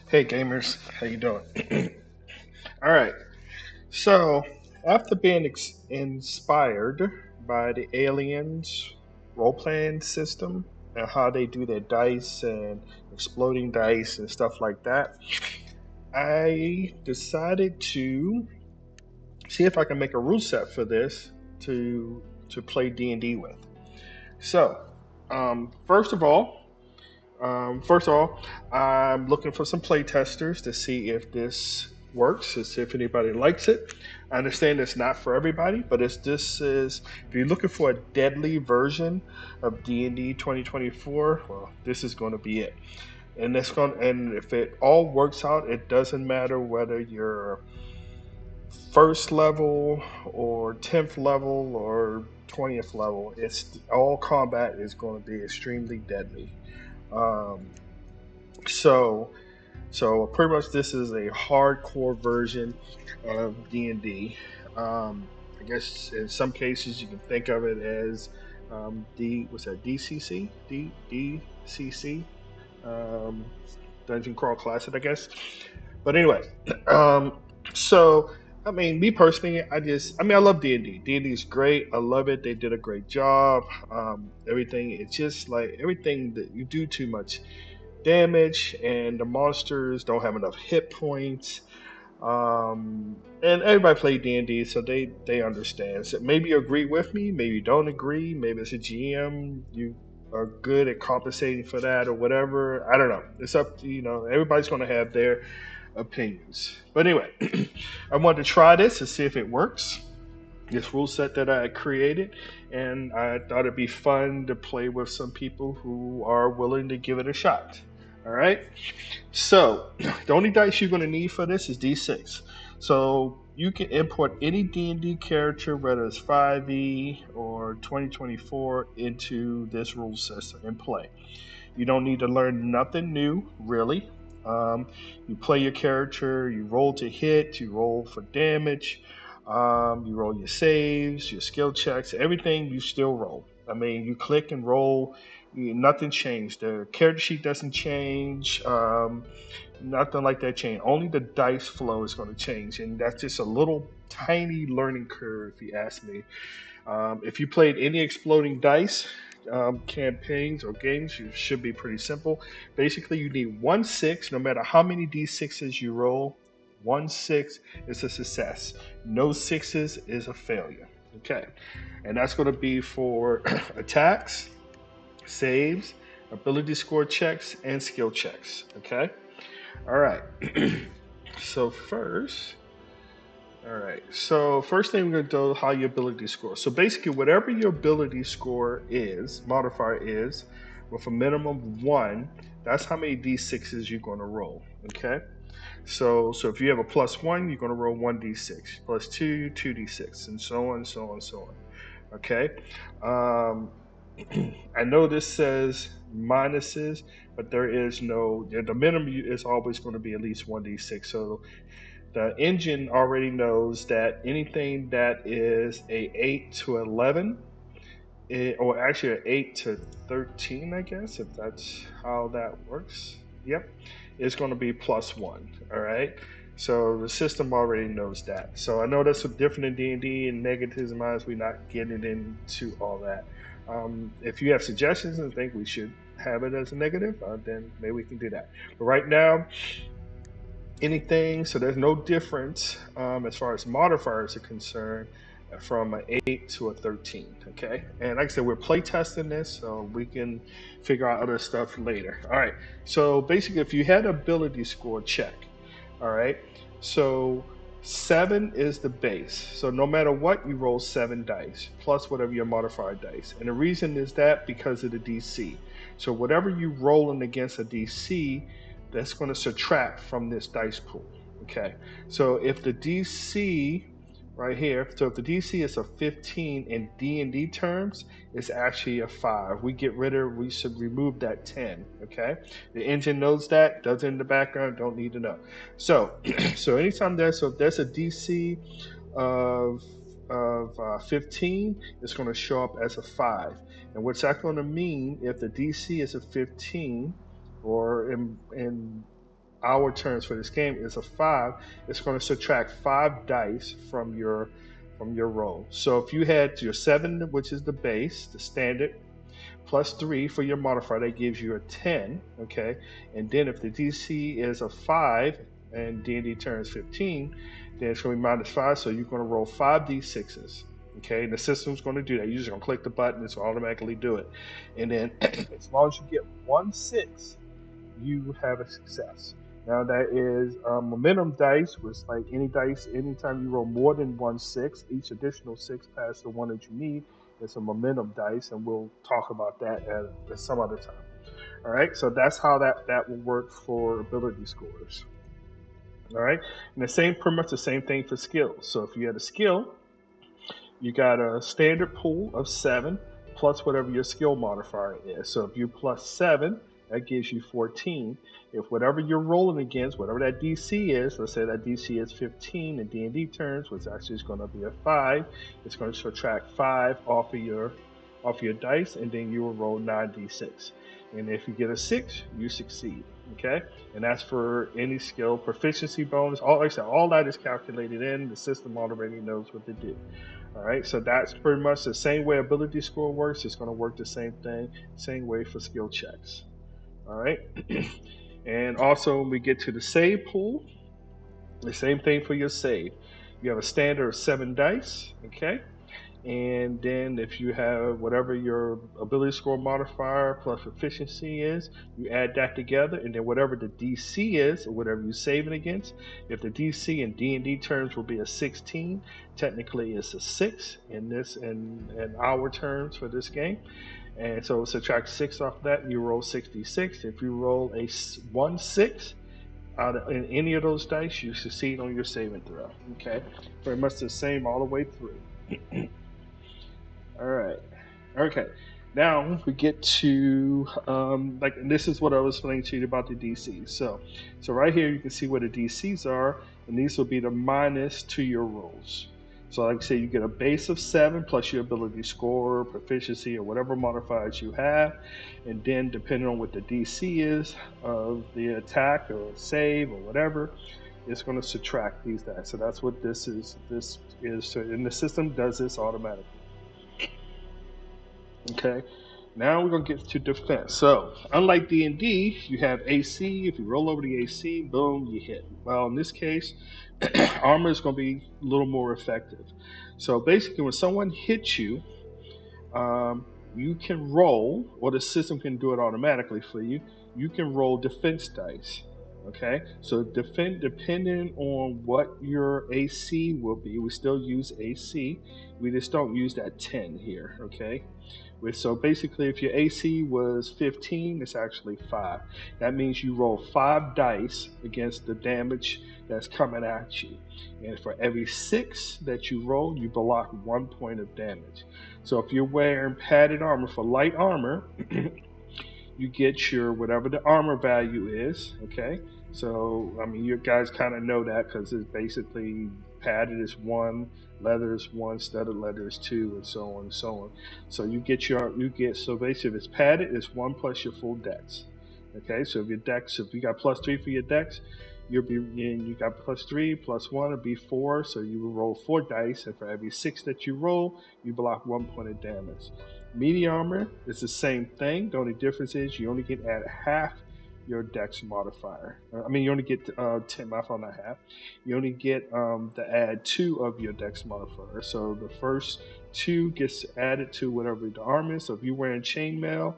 Hey gamers, how you doing? All right. So after being inspired by the aliens role-playing system and how they do their dice and exploding dice and stuff like that, I decided to see if I can make a rule set for this to play D&D with. So, first of all, I'm looking for some play testers to see if this works, to see if anybody likes it. I understand it's not for everybody, but this is if you're looking for a deadly version of D&D 2024, well, this is going to be it. And if it all works out, it doesn't matter whether you're first level or 10th level or 20th level. It's all combat is going to be extremely deadly. Um, so so pretty much this is a hardcore version of D&D. I guess in some cases you can think of it as D what's that DCC DCC um, Dungeon Crawl Classic, I guess. But anyway, um, so I mean, me personally, I love D&D. D&D is great. I love it. They did a great job. Everything, it's just like everything that you do too much damage, and the monsters don't have enough hit points. And everybody played D&D, so they understand. So maybe you agree with me, maybe you don't agree. Maybe as a GM, you are good at compensating for that or whatever. I don't know. It's up to Everybody's going to have their opinions. But anyway, I wanted to try this to see if it works. This rule set that I created, and I thought it'd be fun to play with some people who are willing to give it a shot. All right. So the only dice you're going to need for this is D6. So you can import any D&D character, whether it's 5e or 2024, into this rule system and play. You don't need to learn nothing new, really. Um, you play your character, you roll to hit, you roll for damage, you roll your saves, your skill checks, everything you still roll. I mean, you click and roll, nothing changed. The character sheet doesn't change, nothing like that changed. Only the dice flow is going to change, and that's just a little tiny learning curve, if you ask me. If you played any exploding dice campaigns or games, you should be pretty simple. Basically, you need 1/6, no matter how many d6s you roll. 1/6 is a success. No sixes is a failure. Okay, and that's going to be for attacks, saves, ability score checks, and skill checks. Okay, all right. So first, all right. So first thing we're going to do how your ability score. So basically, whatever your ability score is, modifier is, with a minimum of one, that's how many d6s you're going to roll. Okay. So if you have a +1, you're going to roll one d6. +2, 2d6, and so on, so on, so on. Okay. Um, I know this says minuses, but there is no. The minimum is always going to be at least one d6. So the engine already knows that anything that is a 8 to 11, or actually an 8 to 13, I guess, if that's how that works. Yep, it's going to be +1. All right. So the system already knows that. So I know that's different in D&D and negatives and minus. We're not getting into all that. If you have suggestions and think we should have it as a negative, then maybe we can do that. But right now, anything. So there's no difference as far as modifiers are concerned from an 8 to a 13. Okay. And like I said, we're play testing this, so we can figure out other stuff later. All right. So basically, if you had ability score, check. All right. So 7 is the base. So no matter what, you roll 7 dice plus whatever your modifier dice. And the reason is that because of the DC. So whatever you rolling against a DC, that's going to subtract from this dice pool. Okay, so if the DC right here, so if the DC is a 15 in D&D terms, it's actually a 5. We should remove that 10. Okay, the engine knows that, does it in the background, don't need to know. So, so if there's a DC of 15, it's going to show up as a 5. And what's that going to mean if the DC is a 15, or in our turns for this game is a 5, it's going to subtract 5 dice from your roll. So if you had your 7, which is the base, the standard, plus 3 for your modifier, that gives you a 10. Okay, and then if the DC is a 5 and D&D turns 15, then it's going to be -5. So you're going to roll 5d6s. Okay, and the system's going to do that. You're just going to click the button, it's going to automatically do it. And then as long as you get 1 6, you have a success. Now that is momentum dice, was like any dice. Anytime you roll more than 1 6, each additional 6 past the one that you need, it's a momentum dice, and we'll talk about that at some other time. All right, so that's how that will work for ability scores. All right, and the same, pretty much the same thing for skills. So if you had a skill, you got a standard pool of 7 plus whatever your skill modifier is. So if you plus 7, that gives you 14. If whatever you're rolling against, whatever that DC is, let's say that DC is 15 in D&D terms, which actually is going to be a 5, it's going to subtract 5 off your dice, and then you will roll 9d6. And if you get a 6, you succeed. Okay, and that's for any skill proficiency bonus. All, like I said, all that is calculated in. The system already knows what to do. All right, so that's pretty much the same way ability score works. It's going to work the same thing, same way for skill checks. All right, and also when we get to the save pool, the same thing for your save. You have a standard of 7 dice, okay? And then if you have whatever your ability score modifier plus efficiency is, you add that together, and then whatever the DC is or whatever you're saving against, if the DC in D&D terms will be a 16, technically it's a 6 in this in our terms for this game. And so subtract 6 off that, you roll 66. If you roll a 1 6 in any of those dice, you succeed on your saving throw. Okay, very much the same all the way through. All right. Okay. Now we get to like, and this is what I was explaining to you about the DCs. So right here you can see where the DCs are, and these will be the minus to your rolls. So like I say, you get a base of 7 plus your ability score, proficiency, or whatever modifiers you have, and then depending on what the DC is of the attack or save or whatever, it's going to subtract these dice. So that's what this is. This is, and the system does this automatically. Okay. Now we're gonna get to defense. So unlike D&D, you have AC. If you roll over the AC, boom, you hit. Well, in this case, armor is gonna be a little more effective. So basically, when someone hits you, you can roll, or the system can do it automatically for you. You can roll defense dice. Okay, so depending on what your AC will be, we still use AC. We just don't use that 10 here. Okay, so basically, if your AC was 15, it's actually 5. That means you roll 5 dice against the damage that's coming at you. And for every 6 that you roll, you block 1 point of damage. So if you're wearing padded armor for light armor, you get your whatever the armor value is. Okay, so I mean, you guys kind of know that because it's basically padded is 1, leather is 1, studded leather is 2, and so on and so on. So so basically if it's padded, it's 1 plus your full dex. Okay, so if you got +3 for your dex, you got +3 +1 would be 4, so you will roll 4 dice, and for every 6 that you roll, you block 1 point of damage. Medium armor is the same thing. The only difference is you only get add half your dex modifier. I mean, you only get 10, my fault, not half. You only get to add 2 of your dex modifier. So the first 2 gets added to whatever the armor is. So if you're wearing chainmail,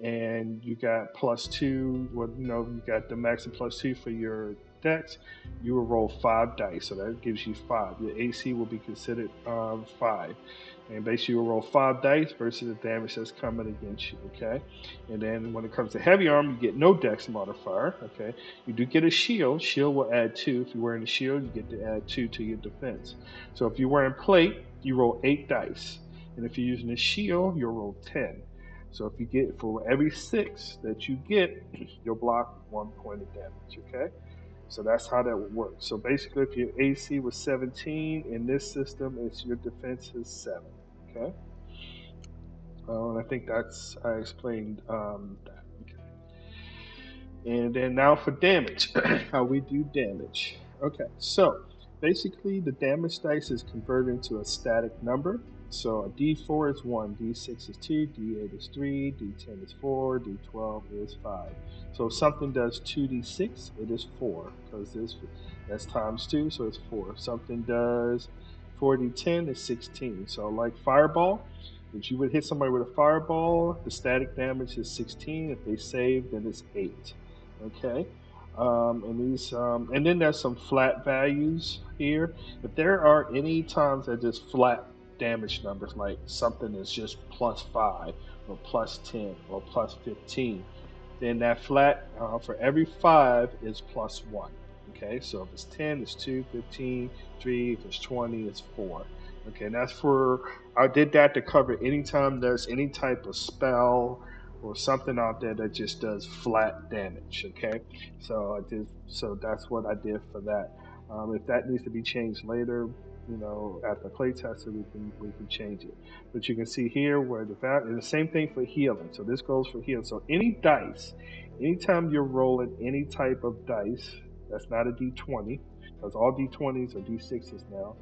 and you got +2, well, you got the max of +2 for your dex, you will roll 5 dice. So that gives you 5. Your AC will be considered 5. And basically, you'll roll 5 dice versus the damage that's coming against you, okay? And then when it comes to heavy armor, you get no dex modifier, okay? You do get a shield. Shield will add 2. If you're wearing a shield, you get to add 2 to your defense. So if you're wearing plate, you roll 8 dice. And if you're using a shield, you'll roll 10. So if you get, for every 6 that you get, you'll block 1 point of damage, okay? So that's how that would work. So basically, if your AC was 17, in this system, it's your defense is 7, okay? And I think I explained that. Okay. And then now for damage, how we do damage. Okay, so basically the damage dice is converted into a static number. So a D4 is 1, D6 is 2, D8 is 3, D10 is 4, D12 is 5. So if something does 2D6, it is 4 because this that's times 2, so it's 4. If something does 4D10, it's 16. So like fireball, if you would hit somebody with a fireball, the static damage is 16. If they save, then it's 8. Okay. And then there's some flat values here. If there are any times that just flat damage numbers, like something is just +5 or +10 or +15, then that flat for every 5 is +1. Okay, so if it's 10, it's 2, 15, 3, if it's 20, it's 4. Okay, and that's for, I did that to cover anytime there's any type of spell or something out there that just does flat damage. Okay, so that's what I did for that. If that needs to be changed later, at the playtest, we can change it. But you can see here where the value, and the same thing for healing. So this goes for healing. So any dice, anytime you're rolling any type of dice, that's not a D20, because all D20s are D6s now.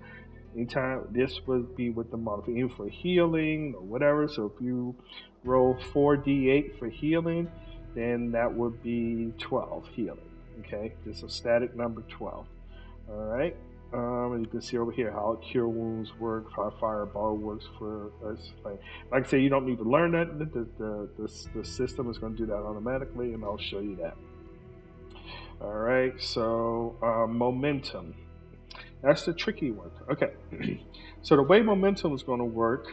Anytime this would be with the modifier, even for healing or whatever. So if you roll 4d8 for healing, then that would be 12 healing. Okay, this is a static number 12. All right. And you can see over here how cure wounds work, how fireball works for us. Like I say, you don't need to learn that. The system is going to do that automatically, and I'll show you that. All right. So momentum. That's the tricky one. Okay. So the way momentum is going to work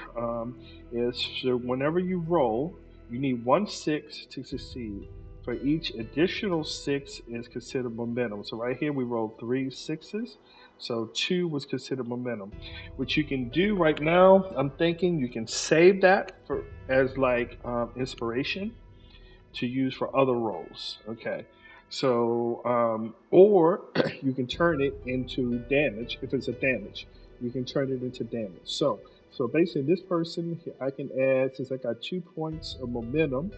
is whenever you roll, you need 1 6 to succeed. For each additional 6 is considered momentum. So right here we rolled 3 6s. So 2 was considered momentum. What you can do right now, I'm thinking you can save that for as like inspiration to use for other roles. Okay. So, or you can turn it into damage if it's a damage. You can turn it into damage. So basically, this person, I can add, since I got 2 points of momentum,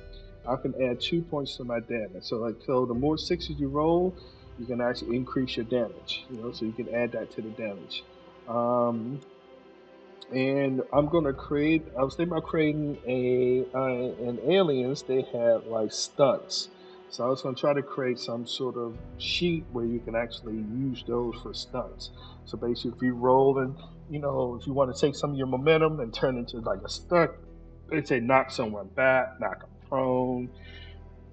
I can add 2 points to my damage. So the more sixes you roll, you can actually increase your damage. So you can add that to the damage. Um, and I'm gonna create. I was thinking about creating an aliens. They had like stunts, so I was gonna try to create some sort of sheet where you can actually use those for stunts. So basically, if you roll and if you want to take some of your momentum and turn into like a stunt, they say knock someone back, knock them prone,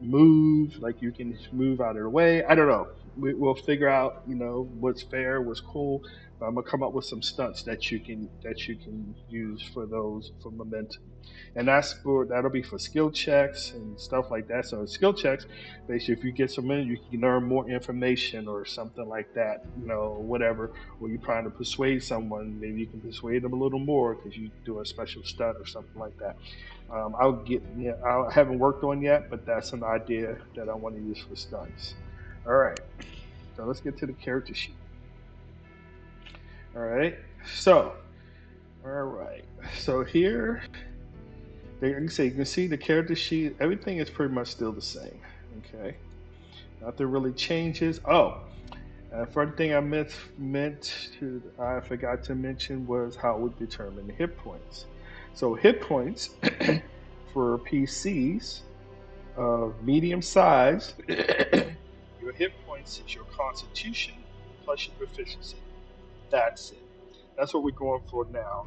move, like you can move out of the way. I don't know. We'll figure out, what's fair, what's cool. But I'm gonna come up with some stunts that you can use for those for momentum, and that'll be for skill checks and stuff like that. So skill checks, basically, if you get some in, you can learn more information or something like that, whatever. Or you're trying to persuade someone, maybe you can persuade them a little more because you do a special stunt or something like that. I haven't worked on yet, but that's an idea that I want to use for stunts. All right, so let's get to the character sheet. All right, so all right, so here, you can see the character sheet. Everything is pretty much still the same. Okay, nothing really changes. Oh, further thing I forgot to mention was how we determine the hit points. So hit points for PCs of medium size, your hit points is your constitution plus your proficiency. That's it. That's what we're going for now.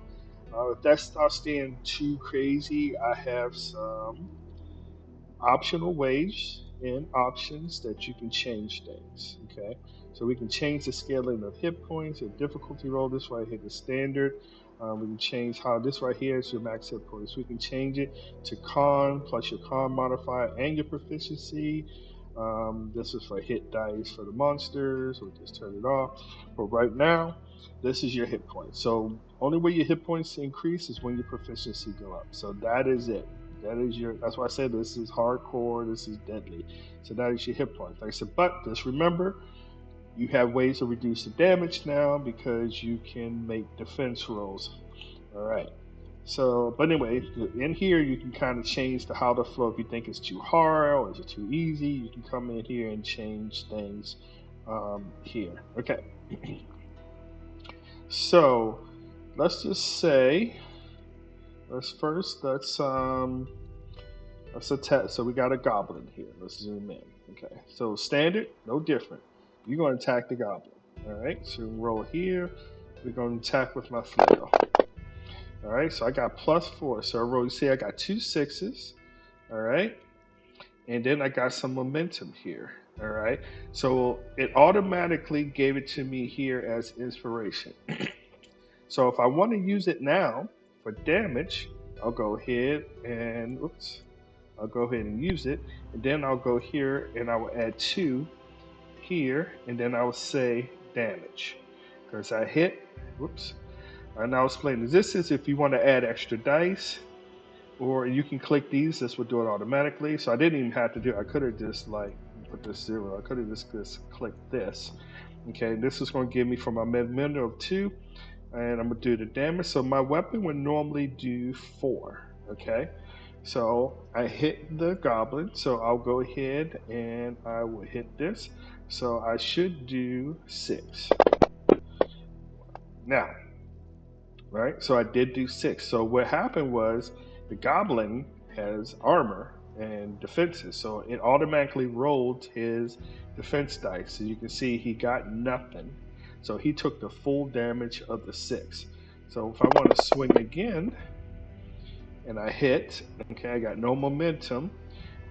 If that starts staying too crazy, I have some optional ways and options that you can change things. Okay, so we can change the scaling of hit points, the difficulty roll. This right here, the standard. We can change how this right here is your max hit points. We can change it to con plus your con modifier and your proficiency. This is for hit dice for the monsters. We'll just turn it off. But right now, this is your hit points. So only way your hit points increase is when your proficiency go up. So that is it. That's why I said this is hardcore, this is deadly. So that is your hit points. Like I said, but just remember, you have ways to reduce the damage now because you can make defense rolls. All right. So, but anyway, in here you can kind of change how the flow. If you think it's too hard or is it too easy, you can come in here and change things here. Okay. So let's just say let's attack. So we got a goblin here. Let's zoom in. Okay. So standard, no different. You're going to attack the goblin. All right. So roll here. We're going to attack with my flail. All right. So I got +4. So I roll. You see, I got 2 6s. All right. And then I got some momentum here. All right. So it automatically gave it to me here as inspiration. So if I want to use it now for damage, I'll go ahead and I'll go ahead and use it, and then I'll go here and I will add 2 here, and then I will say damage because I hit. Whoops. And I'll explain this is if you want to add extra dice, or you can click these. This will do it automatically. So I didn't even have to do it. I could have just like put this 0. I could have just clicked this. Okay, this is going to give me for my momentum of 2. And I'm gonna do the damage. So my weapon would normally do 4. Okay, so I hit the goblin. So I'll go ahead and I will hit this. So I should do 6. Now, right? So I did do 6. So what happened was the goblin has armor and defenses. So it automatically rolled his defense dice. So you can see he got nothing. So he took the full damage of the 6. So if I want to swing again and I hit, okay, I got no momentum.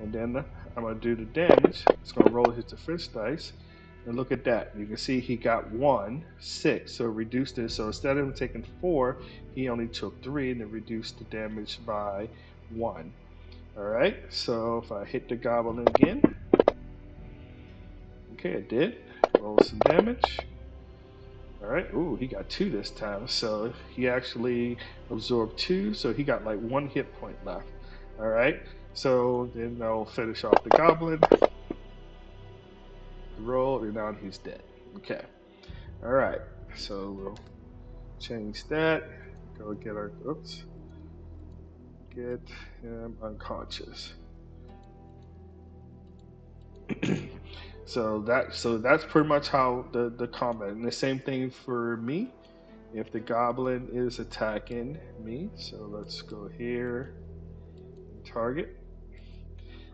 And then I'm going to do the damage. It's going to roll his defense dice. And look at that. You can see he got 1, 6. So it reduced it. So instead of him taking 4, he only took 3, and it reduced the damage by 1. All right. So if I hit the goblin again, okay, it did. Roll some damage. All right. Ooh, he got 2 this time. So he actually absorbed 2. So he got like 1 hit point left. All right. So then I'll finish off the goblin. Roll, and now he's dead. Okay. All right. So we'll change that. Go get our, get him unconscious. So that's pretty much how the combat. And the same thing for me. If the goblin is attacking me, so let's go here and target.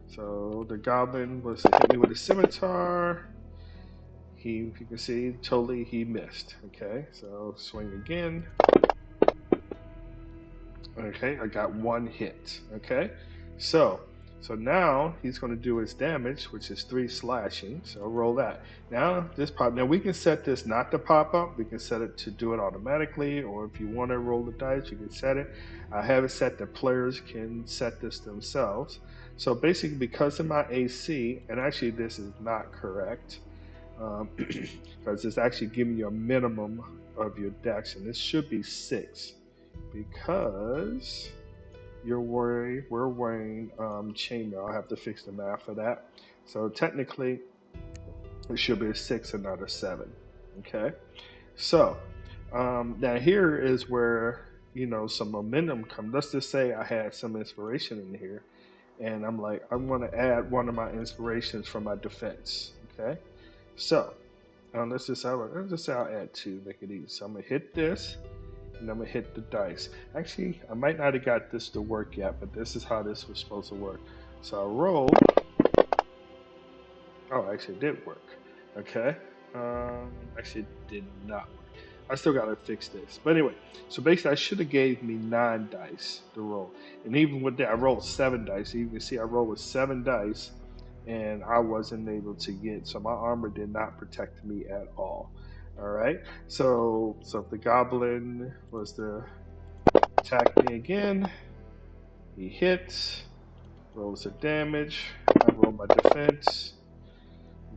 So the goblin was hit me with a scimitar. You can see totally he missed. Okay, so swing again. Okay, I got 1 hit. Okay, so now he's going to do his damage, which is 3 slashing. So I'll roll that. Now this pop. Now we can set this not to pop up. We can set it to do it automatically, or if you want to roll the dice, you can set it. I have it set that players can set this themselves. So basically, because of my AC, and actually this is not correct. Because it's actually giving you a minimum of your dex, and this should be 6 because we're wearing chainmail. I have to fix the math for that. So technically, it should be a 6 and not a 7. Okay, so now here is where some momentum comes. Let's just say I had some inspiration in here, and I'm like, I want to add one of my inspirations for my defense. Okay. So let's just say I'll add 2, make it easy. So I'm gonna hit this, and I'm gonna hit the dice. Actually, I might not have got this to work yet, but this is how this was supposed to work. So I roll. Oh, actually, it did work. Okay. Actually, it did not work. I still gotta fix this. But anyway, so basically, I should have gave me 9 dice to roll, and even with that, I rolled 7 dice. So you can see I rolled with 7 dice. And I wasn't able to get, so my armor did not protect me at all. All right, so if the goblin was to attack me again, he hits, rolls a damage, I roll my defense.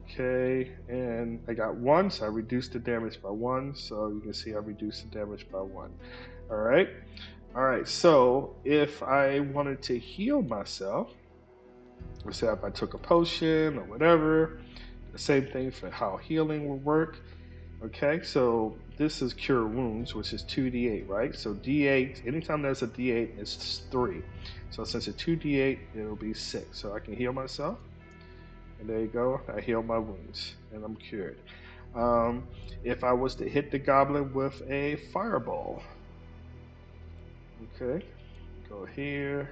Okay, and I got 1, so I reduced the damage by 1. So you can see I reduced the damage by 1. All right. So if I wanted to heal myself, let's say if I took a potion or whatever, the same thing for how healing will work. Okay, so this is cure wounds, which is 2d8, right? So d8, anytime there's a d8, it's 3. So since it's 2d8, it'll be 6. So I can heal myself. And there you go. I heal my wounds, and I'm cured. Um, if I was to hit the goblin with a fireball, okay, go here,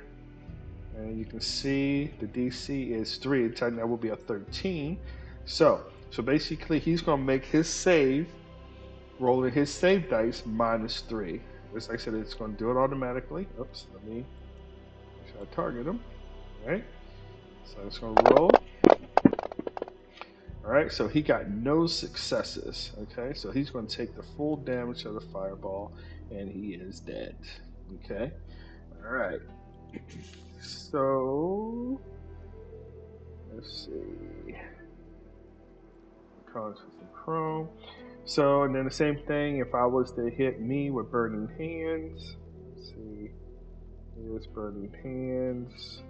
and you can see the DC is 3. Technically, that would be a 13. So basically, he's going to make his save, rolling his save dice -3. As I said, it's going to do it automatically. Oops, let me make sure I target him. All right, so it's going to roll. All right, so he got no successes. Okay, so he's going to take the full damage of the fireball, and he is dead. Okay, all right. So let's see. Cards for some chrome. So, and then the same thing. If I was to hit me with burning hands, let's see. Here's burning hands.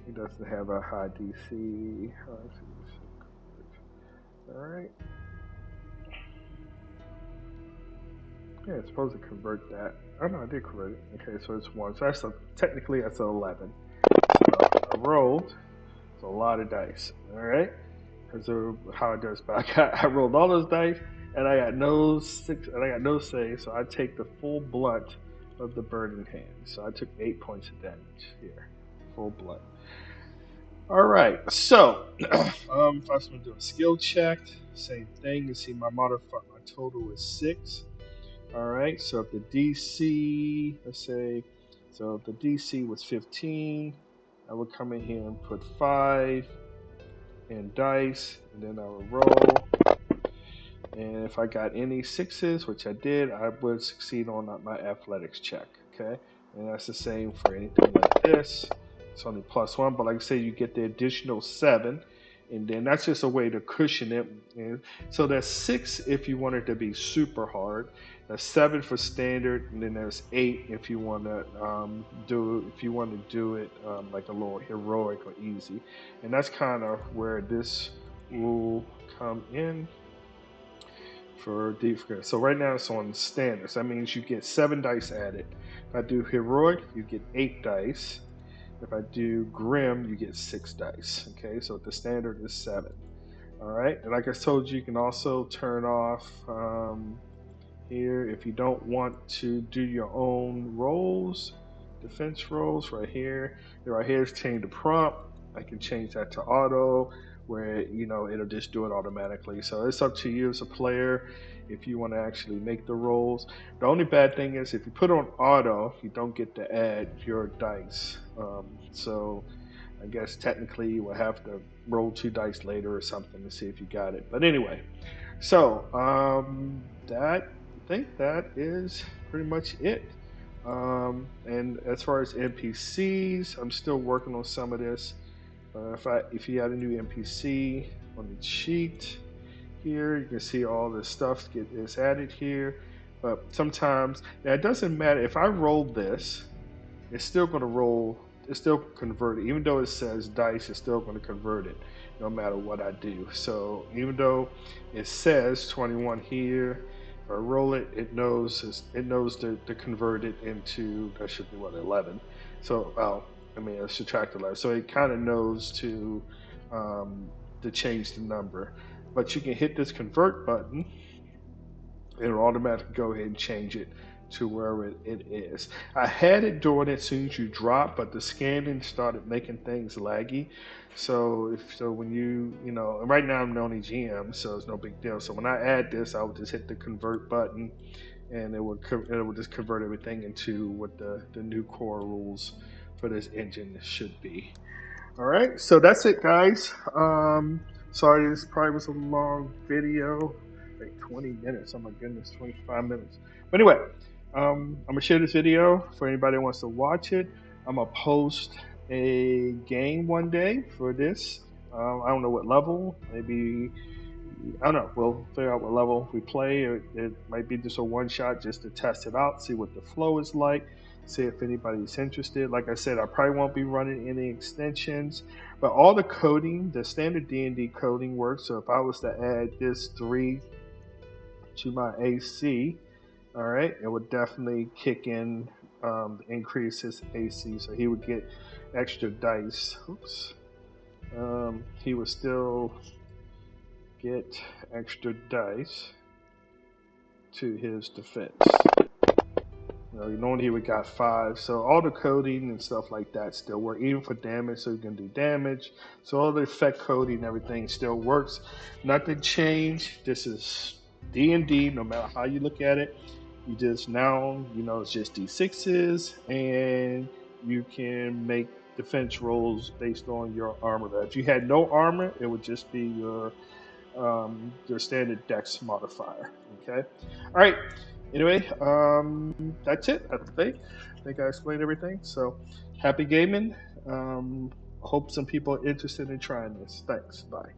He doesn't have a high DC. All right. Yeah, it's supposed to convert that. Oh no, I did convert it. Okay, so it's 1. So technically that's an 11. So I rolled. It's a lot of dice. All right, because of how it does. But I rolled all those dice, and I got no six, and I got no save. So I take the full blunt of the burning hand. So I took 8 points of damage here, full blunt. All right, so if I was going to do a skill check, same thing. You see my modifier, my total is 6. All right, so if the DC, let's say, so if the DC was 15, I would come in here and put 5 in dice, and then I would roll. And if I got any 6s, which I did, I would succeed on my athletics check. Okay, and that's the same for anything like this. It's only +1, but like I say, you get the additional 7, and then that's just a way to cushion it. And so that's 6 if you want it to be super hard. That's 7 for standard, and then there's 8 if you want to do it like a little heroic or easy. And that's kind of where this will come in for defense. So right now it's on standards. That means you get 7 dice added. If I do heroic, you get 8 dice. If I do grim, you get 6 dice. Okay, so the standard is 7. All right, and like I told you, you can also turn off here if you don't want to do your own rolls, defense rolls. Right here is change the prompt. I can change that to auto, where it'll just do it automatically. So it's up to you as a player if you want to actually make the rolls. The only bad thing is if you put on auto, you don't get to add your dice. So I guess technically you will have to roll 2 dice later or something to see if you got it. But anyway, so that I think that is pretty much it. And as far as NPCs, I'm still working on some of this. If you add a new NPC on the cheat here, you can see all this stuff is added here. But sometimes now it doesn't matter if I roll this, it's still going to roll. It's still convert it, even though it says dice. It's still going to convert it, no matter what I do. So even though it says 21 here, if I roll it, it knows to convert it into that should be what 11. So I mean, subtract 11. So it kind of knows um, to change the number. But you can hit this convert button, it'll automatically go ahead and change it to wherever it is. I had it doing it as soon as you drop, but the scanning started making things laggy. So when and right now I'm the only GM, so it's no big deal. So when I add this, I would just hit the convert button, and it would just convert everything into what the new core rules for this engine should be. All right, so that's it, guys. Sorry, this probably was a long video, like 20 minutes. Oh my goodness, 25 minutes. But anyway, I'm gonna share this video for anybody who wants to watch it. I'm gonna post a game one day for this. I don't know what level. Maybe I don't know. We'll figure out what level we play. It might be just a one shot just to test it out, see what the flow is like, see if anybody's interested. Like I said, I probably won't be running any extensions, but all the coding, the standard D&D coding works. So if I was to add this 3 to my AC, all right, it would definitely kick in, increase his AC, so he would get extra dice. Oops. He would still get extra dice to his defense. Normally he would got 5, so all the coding and stuff like that still work, even for damage. So you can do damage. So all the effect coding and everything still works. Nothing changed. This is D&D. No matter how you look at it, you just now it's just D6s, and you can make defense rolls based on your armor. If you had no armor, it would just be your standard dex modifier. Okay. All right. Anyway, that's it. I think. I explained everything. So, happy gaming. Hope some people are interested in trying this. Thanks. Bye.